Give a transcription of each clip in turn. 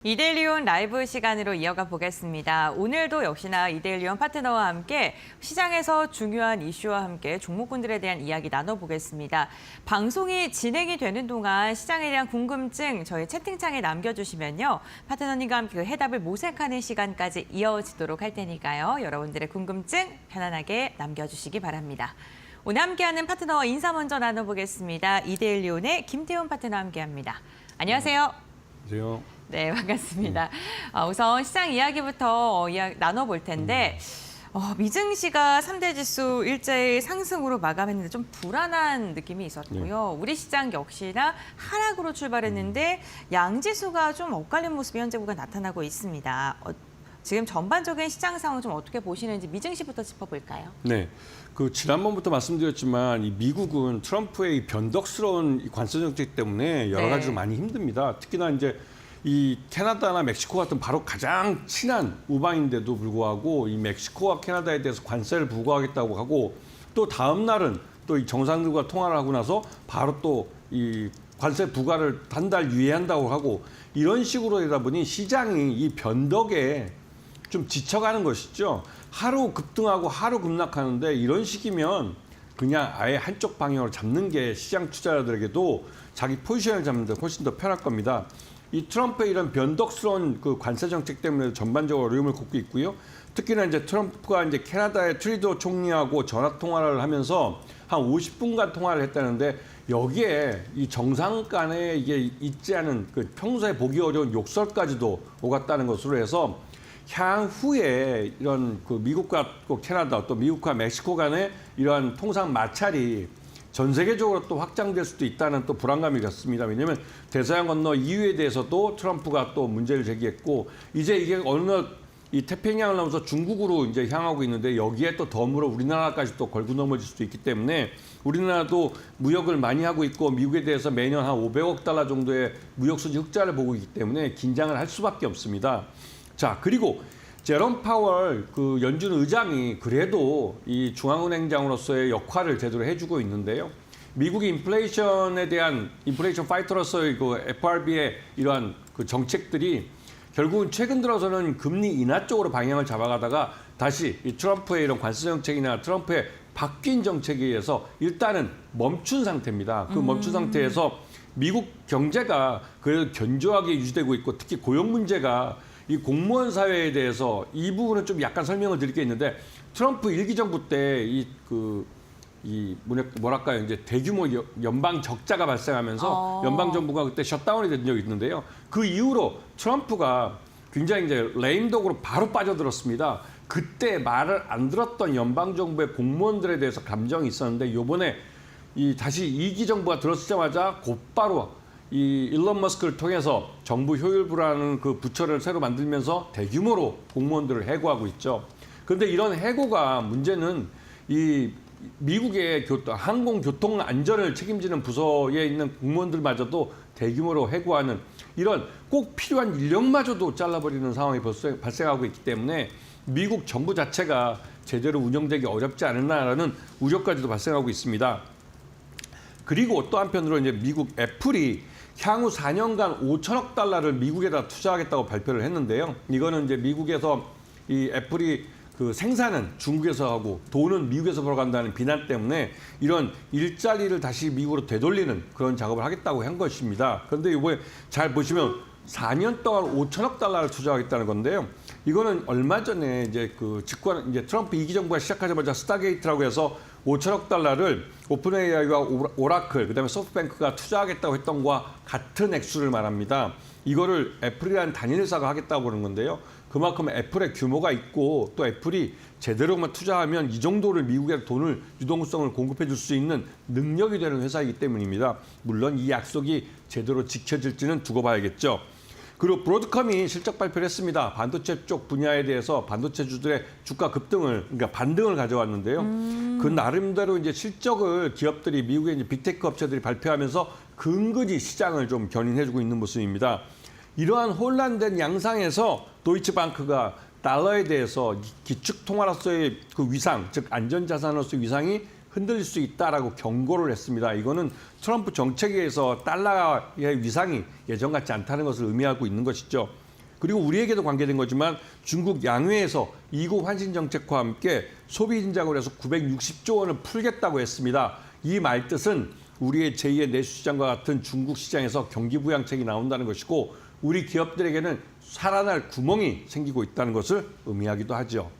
이데일리온 라이브 시간으로 이어가 보겠습니다. 오늘도 역시나 이데일리온 파트너와 함께 시장에서 중요한 이슈와 함께 종목군들에 대한 이야기 나눠보겠습니다. 방송이 진행이 되는 동안 시장에 대한 궁금증 저희 채팅창에 남겨주시면요. 파트너님과 함께 그 해답을 모색하는 시간까지 이어지도록 할 테니까요. 여러분들의 궁금증 편안하게 남겨주시기 바랍니다. 오늘 함께하는 파트너와 인사 먼저 나눠보겠습니다. 이데일리온의 김태훈 파트너와 함께합니다. 안녕하세요. 안녕하세요. 네, 반갑습니다. 우선 시장 이야기부터 나눠볼 텐데 미증시가 3대 지수 일제히 상승으로 마감했는데 좀 불안한 느낌이 있었고요. 우리 시장 역시나 하락으로 출발했는데 양지수가 좀 엇갈린 모습이 현재 구간 나타나고 있습니다. 지금 전반적인 시장 상황 좀 어떻게 보시는지 미증시부터 짚어볼까요? 네, 지난번부터 말씀드렸지만 이 미국은 트럼프의 이 변덕스러운 관세 정책 때문에 여러 가지로 많이 힘듭니다. 특히나 이제 이 캐나다나 멕시코 같은 바로 가장 친한 우방인데도 불구하고 이 멕시코와 캐나다에 대해서 관세를 부과하겠다고 하고 또 다음 날은 또 이 정상들과 통화를 하고 나서 바로 또 이 관세 부과를 한 달 유예한다고 하고 이런 식으로 되다 보니 시장이 이 변덕에 좀 지쳐가는 것이죠. 하루 급등하고 하루 급락하는데 이런 식이면 그냥 아예 한쪽 방향으로 잡는 게 시장 투자자들에게도 자기 포지션을 잡는 데 훨씬 더 편할 겁니다. 이 트럼프의 이런 변덕스러운 관세 정책 때문에 전반적으로 어려움을 겪고 있고요. 특히나 이제 트럼프가 이제 캐나다의 트리도 총리하고 전화 통화를 하면서 한 50분간 통화를 했다는데 여기에 이 정상 간에 이게 있지 않은 평소에 보기 어려운 욕설까지도 오갔다는 것으로 해서 향후에 이런 미국과 캐나다 또 미국과 멕시코 간의 이러한 통상 마찰이 전 세계적으로 또 확장될 수도 있다는 또 불안감이 있습니다. 왜냐하면 대서양 건너 EU에 대해서도 트럼프가 또 문제를 제기했고 이제 이게 어느 이 태평양을 넘어서 중국으로 이제 향하고 있는데 여기에 또 덤으로 우리나라까지 또 걸고 넘어질 수도 있기 때문에 우리나라도 무역을 많이 하고 있고 미국에 대해서 매년 한 500억 달러 정도의 무역 수지 흑자를 보고 있기 때문에 긴장을 할 수밖에 없습니다. 자, 그리고 제롬 파월 연준 의장이 그래도 이 중앙은행장으로서의 역할을 제대로 해주고 있는데요. 미국이 인플레이션에 대한 인플레이션 파이터로서의 FRB의 이러한 정책들이 결국은 최근 들어서는 금리 인하 쪽으로 방향을 잡아가다가 다시 이 트럼프의 이런 관세 정책이나 트럼프의 바뀐 정책에 의해서 일단은 멈춘 상태입니다. 멈춘 상태에서 미국 경제가 그래도 견조하게 유지되고 있고 특히 고용 문제가 이 공무원 사회에 대해서 이 부분은 좀 약간 설명을 드릴 게 있는데 트럼프 일기 정부 때 뭐랄까요 이제 대규모 연방 적자가 발생하면서 연방 정부가 그때 셧다운이 된 적이 있는데요. 그 이후로 트럼프가 굉장히 이제 레임덕으로 바로 빠져들었습니다. 그때 말을 안 들었던 연방 정부의 공무원들에 대해서 감정이 있었는데 이번에 다시 2기 정부가 들어서자마자 곧바로 이 일론 머스크를 통해서 정부 효율부라는 부처를 새로 만들면서 대규모로 공무원들을 해고하고 있죠. 그런데 이런 해고가 문제는 이 미국의 항공교통 안전을 책임지는 부서에 있는 공무원들마저도 대규모로 해고하는 이런 꼭 필요한 인력마저도 잘라버리는 상황이 발생하고 있기 때문에 미국 정부 자체가 제대로 운영되기 어렵지 않았나라는 우려까지도 발생하고 있습니다. 그리고 또 한편으로 이제 미국 애플이 향후 4년간 5천억 달러를 미국에다 투자하겠다고 발표를 했는데요. 이거는 이제 미국에서 이 애플이 생산은 중국에서 하고 돈은 미국에서 벌어간다는 비난 때문에 이런 일자리를 다시 미국으로 되돌리는 그런 작업을 하겠다고 한 것입니다. 그런데 이번에 잘 보시면 4년 동안 5천억 달러를 투자하겠다는 건데요. 이거는 얼마 전에 이제 이제 트럼프 2기 정부가 시작하자마자 스타게이트라고 해서 5천억 달러를 오픈 AI와 오라클, 그다음에 소프트뱅크가 투자하겠다고 했던 것과 같은 액수를 말합니다. 이거를 애플이라는 단일 회사가 하겠다고 그러는 건데요. 그만큼 애플의 규모가 있고 또 애플이 제대로만 투자하면 이 정도를 미국에 돈을 유동성을 공급해 줄 수 있는 능력이 되는 회사이기 때문입니다. 물론 이 약속이 제대로 지켜질지는 두고 봐야겠죠. 그리고 브로드컴이 실적 발표를 했습니다. 반도체 쪽 분야에 대해서 반도체주들의 주가 급등을, 그러니까 반등을 가져왔는데요. 그 나름대로 이제 실적을 기업들이 미국의 이제 빅테크 업체들이 발표하면서 근근히 시장을 좀 견인해주고 있는 모습입니다. 이러한 혼란된 양상에서 도이치방크가 달러에 대해서 기축통화로서의 위상, 즉 안전자산으로서의 위상이 흔들릴 수 있다라고 경고를 했습니다. 이거는 트럼프 정책에 의해서 달러의 위상이 예전 같지 않다는 것을 의미하고 있는 것이죠. 그리고 우리에게도 관계된 거지만 중국 양회에서 2구 환신 정책과 함께 소비 인장을 해서 960조 원을 풀겠다고 했습니다. 이 말뜻은 우리의 제2의 내수 시장과 같은 중국 시장에서 경기 부양책이 나온다는 것이고 우리 기업들에게는 살아날 구멍이 생기고 있다는 것을 의미하기도 하죠.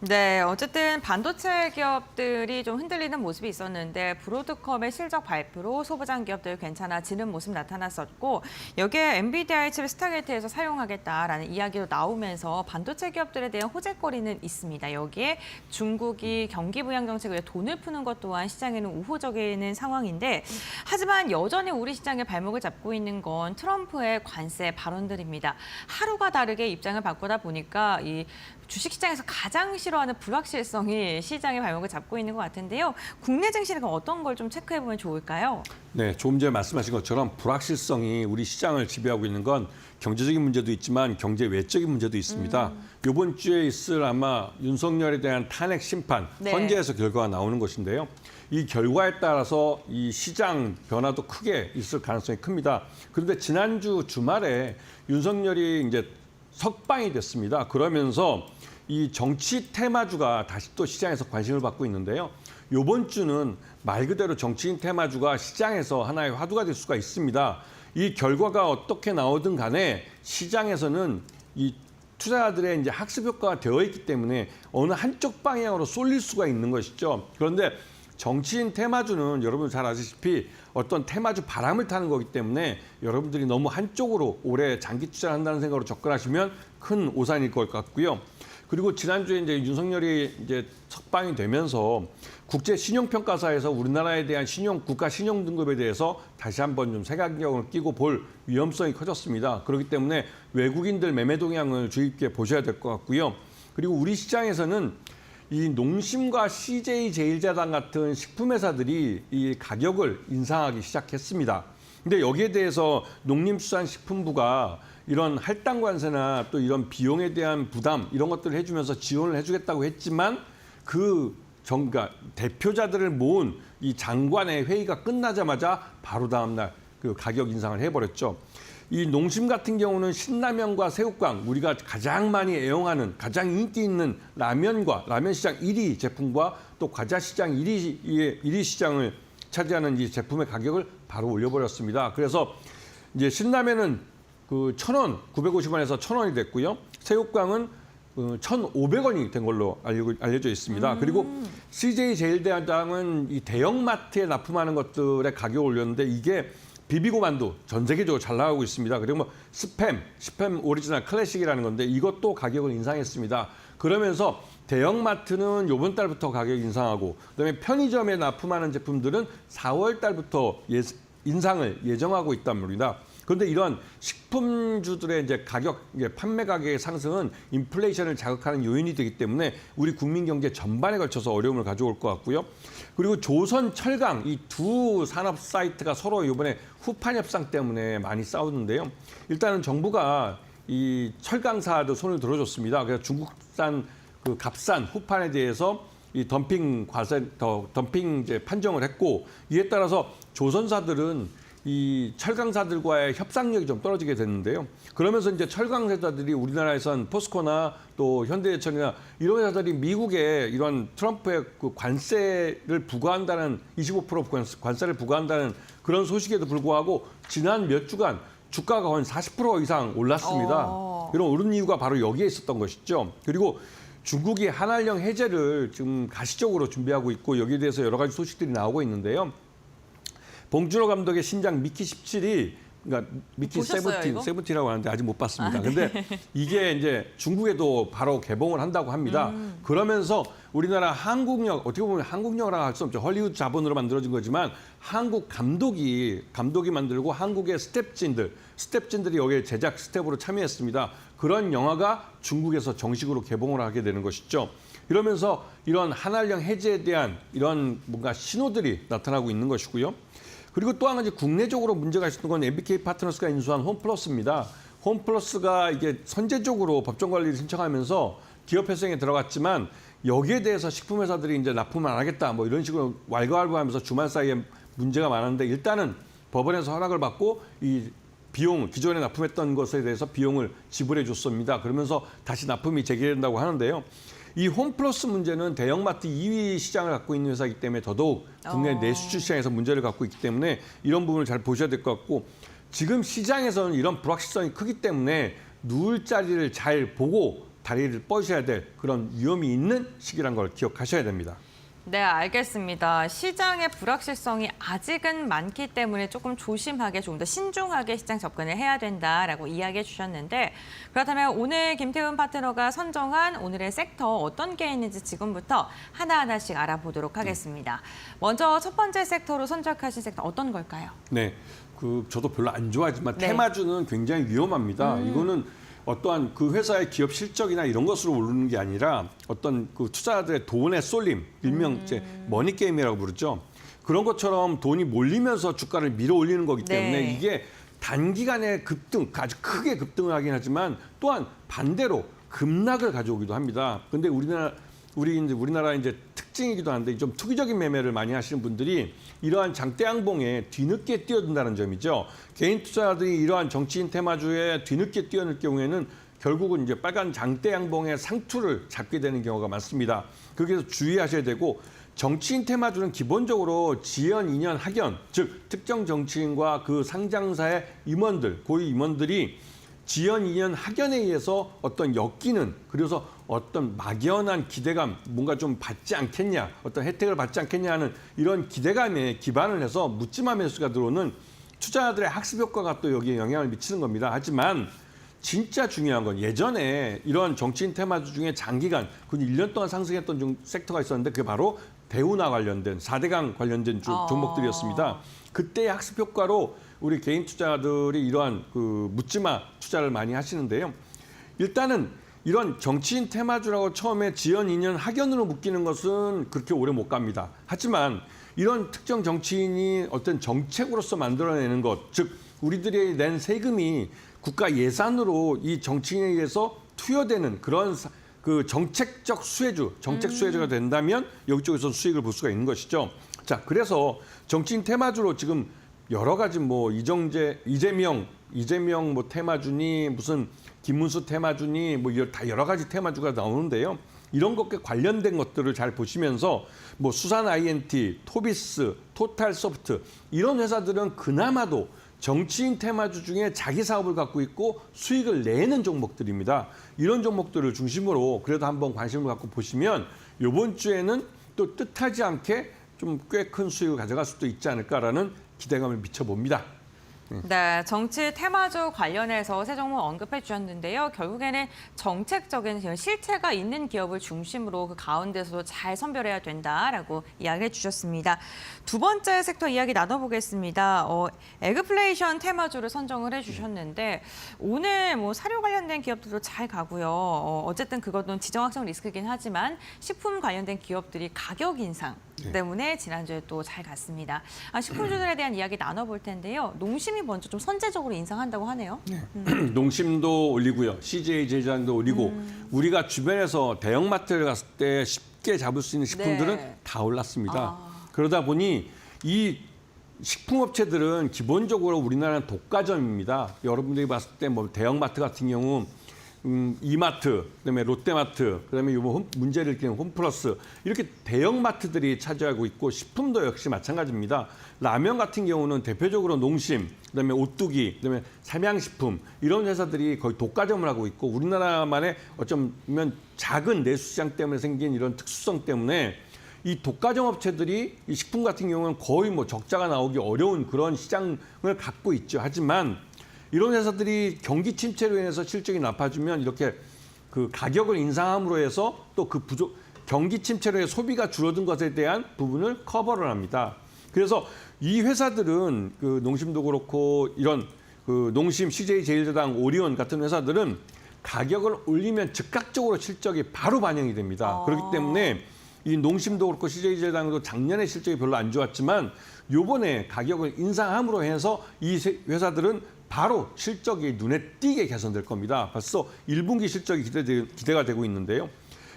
네, 어쨌든 반도체 기업들이 좀 흔들리는 모습이 있었는데 브로드컴의 실적 발표로 소부장 기업들 괜찮아지는 모습 나타났었고 여기에 엔비디아의 칩을 스타게이트에서 사용하겠다라는 이야기도 나오면서 반도체 기업들에 대한 호재거리는 있습니다. 여기에 중국이 경기 부양 정책을 위해 돈을 푸는 것 또한 시장에는 우호적인 상황인데 하지만 여전히 우리 시장의 발목을 잡고 있는 건 트럼프의 관세 발언들입니다. 하루가 다르게 입장을 바꾸다 보니까 이 주식시장에서 가장 싫어하는 불확실성이 시장의 발목을 잡고 있는 것 같은데요. 국내 증시는 그럼 어떤 걸 좀 체크해보면 좋을까요? 네, 조금 전에 말씀하신 것처럼 불확실성이 우리 시장을 지배하고 있는 건 경제적인 문제도 있지만 경제 외적인 문제도 있습니다. 이번 주에 있을 아마 윤석열에 대한 탄핵 심판, 네. 헌재에서 결과가 나오는 것인데요. 이 결과에 따라서 이 시장 변화도 크게 있을 가능성이 큽니다. 그런데 지난주 주말에 윤석열이 이제 석방이 됐습니다. 그러면서 이 정치 테마주가 다시 또 시장에서 관심을 받고 있는데요. 이번 주는 말 그대로 정치인 테마주가 시장에서 하나의 화두가 될 수가 있습니다. 이 결과가 어떻게 나오든 간에 시장에서는 이 투자자들의 이제 학습 효과가 되어 있기 때문에 어느 한쪽 방향으로 쏠릴 수가 있는 것이죠. 그런데 정치인 테마주는 여러분 잘 아시다시피 어떤 테마주 바람을 타는 거기 때문에 여러분들이 너무 한쪽으로 올해 장기 투자를 한다는 생각으로 접근하시면 큰 오산일 것 같고요. 그리고 지난주에 이제 윤석열이 이제 석방이 되면서 국제 신용평가사에서 우리나라에 대한 국가 신용 등급에 대해서 다시 한번 좀 색안경을 끼고 볼 위험성이 커졌습니다. 그렇기 때문에 외국인들 매매 동향을 주의 깊게 보셔야 될 것 같고요. 그리고 우리 시장에서는 이 농심과 CJ제일제당 같은 식품회사들이 이 가격을 인상하기 시작했습니다. 근데 여기에 대해서 농림수산식품부가 이런 할당 관세나 또 이런 비용에 대한 부담 이런 것들을 해주면서 지원을 해주겠다고 했지만 그러니까 대표자들을 모은 이 장관의 회의가 끝나자마자 바로 다음날 그 가격 인상을 해버렸죠. 이 농심 같은 경우는 신라면과 새우깡, 우리가 가장 많이 애용하는 가장 인기 있는 라면과 라면 시장 1위 제품과 또 과자 시장 1위 시장을 차지하는 이 제품의 가격을 바로 올려버렸습니다. 그래서 이제 신라면은 그 1,000원, 950원에서 1,000원이 됐고요. 새우깡은 1,500원이 된 걸로 알려져 있습니다. 그리고 CJ제일제당은 이 대형마트에 납품하는 것들의 가격을 올렸는데 이게 비비고 만두 전 세계적으로 잘 나가고 있습니다. 그리고 뭐 스팸 오리지널 클래식이라는 건데 이것도 가격을 인상했습니다. 그러면서 대형마트는 이번 달부터 가격 인상하고 그다음에 편의점에 납품하는 제품들은 4월 달부터 인상을 예정하고 있단 말입니다. 그런데 이런 식품주들의 이제 판매 가격의 상승은 인플레이션을 자극하는 요인이 되기 때문에 우리 국민 경제 전반에 걸쳐서 어려움을 가져올 것 같고요. 그리고 조선, 철강 이 두 산업 사이트가 서로 이번에 후판 협상 때문에 많이 싸우는데요. 일단은 정부가 이 철강사도 손을 들어줬습니다. 그래서 중국산 그 값싼 후판에 대해서 이 덤핑 이제 판정을 했고 이에 따라서 조선사들은 이 철강사들과의 협상력이 좀 떨어지게 됐는데요. 그러면서 이제 철강회사들이 우리나라에선 포스코나 또 현대해천이나 이런 회사들이 미국에 이런 트럼프의 그 관세를 부과한다는 25% 관세를 부과한다는 그런 소식에도 불구하고 지난 몇 주간 주가가 거의 40% 이상 올랐습니다. 이런 오른 이유가 바로 여기에 있었던 것이죠. 그리고 중국이 한알령 해제를 지금 가시적으로 준비하고 있고 여기에 대해서 여러 가지 소식들이 나오고 있는데요. 봉준호 감독의 신작 미키 17이 그러니까 미키 세븐틴이라고 하는데 아직 못 봤습니다. 근데 이게 이제 중국에도 바로 개봉을 한다고 합니다. 그러면서 우리나라 한국역 어떻게 보면 한국역이라고 할 수 없죠. 헐리우드 자본으로 만들어진 거지만 한국 감독이 만들고 한국의 스텝진들이 여기에 제작 스텝으로 참여했습니다. 그런 영화가 중국에서 정식으로 개봉을 하게 되는 것이죠. 이러면서 이런 한알령 해제에 대한 이런 뭔가 신호들이 나타나고 있는 것이고요. 그리고 또 한 가지 국내적으로 문제가 있는 건 MBK 파트너스가 인수한 홈플러스입니다. 홈플러스가 이게 선제적으로 법정 관리를 신청하면서 기업 회생에 들어갔지만 여기에 대해서 식품회사들이 이제 납품을 안 하겠다 뭐 이런 식으로 왈가왈부하면서 주말 사이에 문제가 많았는데 일단은 법원에서 허락을 받고 이 비용, 기존에 납품했던 것에 대해서 비용을 지불해 줬습니다. 그러면서 다시 납품이 재개된다고 하는데요. 이 홈플러스 문제는 대형마트 2위 시장을 갖고 있는 회사이기 때문에 더더욱 국내 내수출 시장에서 문제를 갖고 있기 때문에 이런 부분을 잘 보셔야 될 것 같고 지금 시장에서는 이런 불확실성이 크기 때문에 누울 자리를 잘 보고 다리를 뻗으셔야 될 그런 위험이 있는 시기란 걸 기억하셔야 됩니다. 네, 알겠습니다. 시장의 불확실성이 아직은 많기 때문에 조금 조심하게, 조금 더 신중하게 시장 접근을 해야 된다라고 이야기해 주셨는데 그렇다면 오늘 김태훈 파트너가 선정한 오늘의 섹터 어떤 게 있는지 지금부터 하나하나씩 알아보도록 하겠습니다. 먼저 첫 번째 섹터로 선정하신 섹터 어떤 걸까요? 네, 저도 별로 안 좋아하지만 네. 테마주는 굉장히 위험합니다. 이거는 어떠한 그 회사의 기업 실적이나 이런 것으로 오르는 게 아니라 어떤 그 투자자들의 돈의 쏠림, 일명 이제 머니 게임이라고 부르죠. 그런 것처럼 돈이 몰리면서 주가를 밀어 올리는 거기 때문에 네. 이게 단기간에 급등, 아주 크게 급등을 하긴 하지만 또한 반대로 급락을 가져오기도 합니다. 근데 우리나라 이제 특징이기도 한데 좀 투기적인 매매를 많이 하시는 분들이 이러한 장대양봉에 뒤늦게 뛰어든다는 점이죠. 개인 투자자들이 이러한 정치인 테마주에 뒤늦게 뛰어들 경우에는 결국은 이제 빨간 장대양봉의 상투를 잡게 되는 경우가 많습니다. 거기서 주의하셔야 되고 정치인 테마주는 기본적으로 지연, 인연, 학연, 즉 특정 정치인과 그 상장사의 임원들, 고위 임원들이 지연, 인연, 학연에 의해서 어떤 엮이는 그래서 어떤 막연한 기대감, 뭔가 좀 받지 않겠냐, 어떤 혜택을 받지 않겠냐 하는 이런 기대감에 기반을 해서 묻지마 매수가 들어오는 투자자들의 학습 효과가 또 여기에 영향을 미치는 겁니다. 하지만 진짜 중요한 건 예전에 이런 정치인 테마주 중에 장기간, 그 1년 동안 상승했던 섹터가 있었는데 그게 바로 대우나 관련된 4대강 관련된 종목들이었습니다. 그때의 학습 효과로 우리 개인 투자자들이 이러한 그 묻지마 투자를 많이 하시는데요. 일단은 이런 정치인 테마주라고 처음에 지연, 인연, 학연으로 묶이는 것은 그렇게 오래 못 갑니다. 하지만 이런 특정 정치인이 어떤 정책으로서 만들어내는 것, 즉 우리들이 낸 세금이 국가 예산으로 이 정치인에 의해서 투여되는 그런 그 정책적 수혜주, 정책 수혜주가 된다면 여기 쪽에서 수익을 볼 수가 있는 것이죠. 자, 그래서 정치인 테마주로 지금 여러 가지 뭐 이재명 뭐 테마주니 무슨 김문수 테마주니 뭐 다 여러 가지 테마주가 나오는데요. 이런 것과 관련된 것들을 잘 보시면서 뭐 수산 INT, 토비스, 토탈소프트 이런 회사들은 그나마도 정치인 테마주 중에 자기 사업을 갖고 있고 수익을 내는 종목들입니다. 이런 종목들을 중심으로 그래도 한번 관심을 갖고 보시면 이번 주에는 또 뜻하지 않게 좀 꽤 큰 수익을 가져갈 수도 있지 않을까라는 기대감을 미쳐봅니다. 네, 정치 테마주 관련해서 세 종목 언급해 주셨는데요. 결국에는 정책적인 실체가 있는 기업을 중심으로 그 가운데서도 잘 선별해야 된다라고 이야기해 주셨습니다. 두 번째 섹터 이야기 나눠보겠습니다. 에그플레이션 테마주를 선정을 해주셨는데 오늘 뭐 사료 관련된 기업들도 잘 가고요. 어쨌든 그것은 지정학적 리스크이긴 하지만 식품 관련된 기업들이 가격 인상 때문에 지난주에 또 잘 갔습니다. 식품주들에 대한 이야기 나눠볼 텐데요. 농심이 먼저 좀 선제적으로 인상한다고 하네요. 농심도 올리고요. CJ 제일제당도 올리고 우리가 주변에서 대형마트를 갔을 때 쉽게 잡을 수 있는 식품들은 네. 다 올랐습니다. 그러다 보니 이 식품업체들은 기본적으로 우리나라는 독과점입니다. 여러분들이 봤을 때 뭐 대형마트 같은 경우 이마트, 그다음에 롯데마트, 그다음에 이번 문제를 일으키는 홈플러스 이렇게 대형마트들이 차지하고 있고 식품도 역시 마찬가지입니다. 라면 같은 경우는 대표적으로 농심, 그다음에 오뚜기, 그다음에 삼양식품 이런 회사들이 거의 독과점을 하고 있고 우리나라만의 어쩌면 작은 내수시장 때문에 생긴 이런 특수성 때문에 이 독과점 업체들이 이 식품 같은 경우는 거의 뭐 적자가 나오기 어려운 그런 시장을 갖고 있죠. 하지만 이런 회사들이 경기 침체로 인해서 실적이 나빠지면 이렇게 그 가격을 인상함으로 해서 또 그 경기 침체로 해서 소비가 줄어든 것에 대한 부분을 커버를 합니다. 그래서 이 회사들은 그 농심도 그렇고 이런 그 농심, CJ 제일제당, 오리온 같은 회사들은 가격을 올리면 즉각적으로 실적이 바로 반영이 됩니다. 그렇기 때문에 이 농심도 그렇고 CJ 제일제당도 작년에 실적이 별로 안 좋았지만 요번에 가격을 인상함으로 해서 이 회사들은 바로 실적이 눈에 띄게 개선될 겁니다. 벌써 1분기 실적이 기대가 되고 있는데요.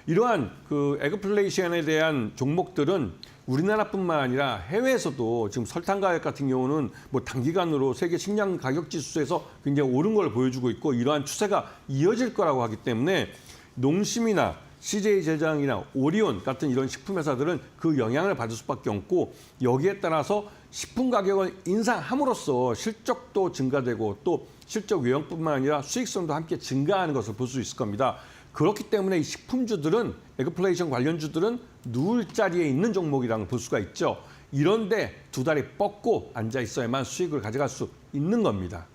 이러한 그 에그플레이션에 대한 종목들은 우리나라뿐만 아니라 해외에서도 지금 설탕 가격 같은 경우는 뭐 단기간으로 세계 식량 가격 지수에서 굉장히 오른 걸 보여주고 있고 이러한 추세가 이어질 거라고 하기 때문에 농심이나 CJ 제장이나 오리온 같은 이런 식품 회사들은 그 영향을 받을 수밖에 없고 여기에 따라서 식품 가격을 인상함으로써 실적도 증가되고 또 실적 외형뿐만 아니라 수익성도 함께 증가하는 것을 볼 수 있을 겁니다. 그렇기 때문에 이 식품주들은 에그플레이션 관련주들은 누울 자리에 있는 종목이라는 걸 볼 수가 있죠. 이런데 두 다리 뻗고 앉아 있어야만 수익을 가져갈 수 있는 겁니다.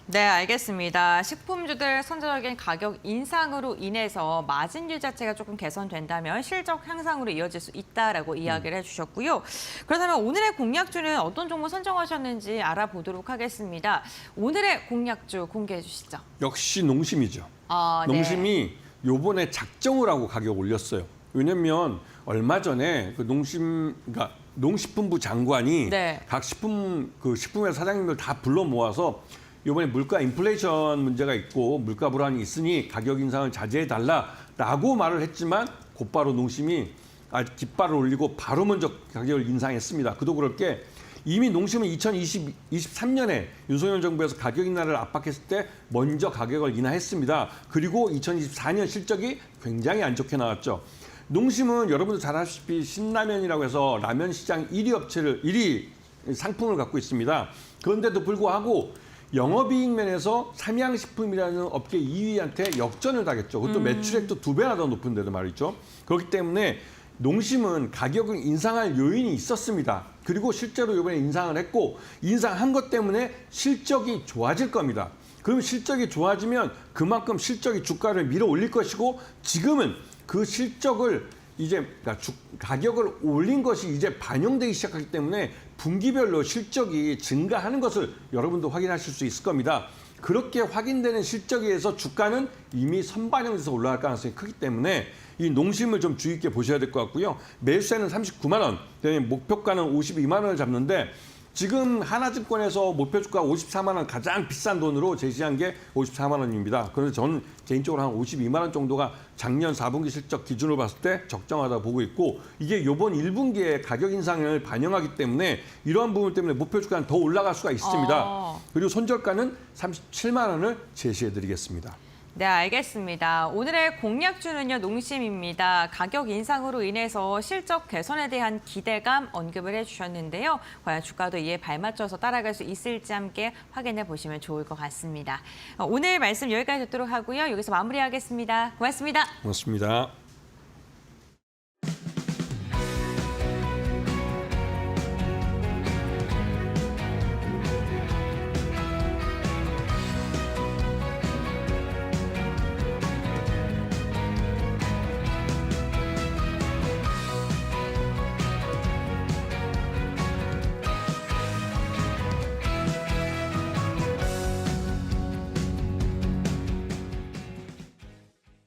네, 알겠습니다. 식품주들 선제적인 가격 인상으로 인해서 마진율 자체가 조금 개선된다면 실적 향상으로 이어질 수 있다라고 이야기를 해주셨고요. 그렇다면 오늘의 공약주는 어떤 종목 선정하셨는지 알아보도록 하겠습니다. 오늘의 공약주 공개해 주시죠. 역시 농심이죠. 네. 농심이 요번에 작정을 하고 가격 올렸어요. 왜냐면 얼마 전에 그 그러니까 농식품부 장관이 네. 각 식품회사 사장님들 다 불러 모아서 이번에 물가 인플레이션 문제가 있고 물가 불안이 있으니 가격 인상을 자제해달라라고 말을 했지만 곧바로 농심이 깃발을 올리고 바로 먼저 가격을 인상했습니다. 그도 그럴 게 이미 농심은 2023년에 윤석열 정부에서 가격 인하를 압박했을 때 먼저 가격을 인하했습니다. 그리고 2024년 실적이 굉장히 안 좋게 나왔죠. 농심은 여러분들 잘 아시다시피 신라면이라고 해서 라면 시장 1위 상품을 갖고 있습니다. 그런데도 불구하고 영업이익 면에서 삼양식품이라는 업계 2위한테 역전을 당했죠. 그것도 매출액도 2배나 더 높은데도 말이죠. 그렇기 때문에 농심은 가격을 인상할 요인이 있었습니다. 그리고 실제로 이번에 인상을 했고 인상한 것 때문에 실적이 좋아질 겁니다. 그럼 실적이 좋아지면 그만큼 실적이 주가를 밀어 올릴 것이고 지금은 그 실적을 이제 가격을 올린 것이 이제 반영되기 시작하기 때문에 분기별로 실적이 증가하는 것을 여러분도 확인하실 수 있을 겁니다. 그렇게 확인되는 실적에 의해서 주가는 이미 선반영돼서 올라갈 가능성이 크기 때문에 이 농심을 좀 주의 있게 보셔야 될 것 같고요. 매수세는 39만 원, 목표가는 52만 원을 잡는데 지금 하나증권에서 목표 주가 54만 원 가장 비싼 돈으로 제시한 게 54만 원입니다. 그래서 저는 개인적으로 한 52만 원 정도가 작년 4분기 실적 기준으로 봤을 때 적정하다 보고 있고 이게 이번 1분기에 가격 인상을 반영하기 때문에 이러한 부분 때문에 목표 주가는 더 올라갈 수가 있습니다. 그리고 손절가는 37만 원을 제시해드리겠습니다. 네, 알겠습니다. 오늘의 공약주는요, 농심입니다. 가격 인상으로 인해서 실적 개선에 대한 기대감 언급을 해주셨는데요. 과연 주가도 이에 발맞춰서 따라갈 수 있을지 함께 확인해 보시면 좋을 것 같습니다. 오늘 말씀 여기까지 듣도록 하고요. 여기서 마무리하겠습니다. 고맙습니다. 고맙습니다.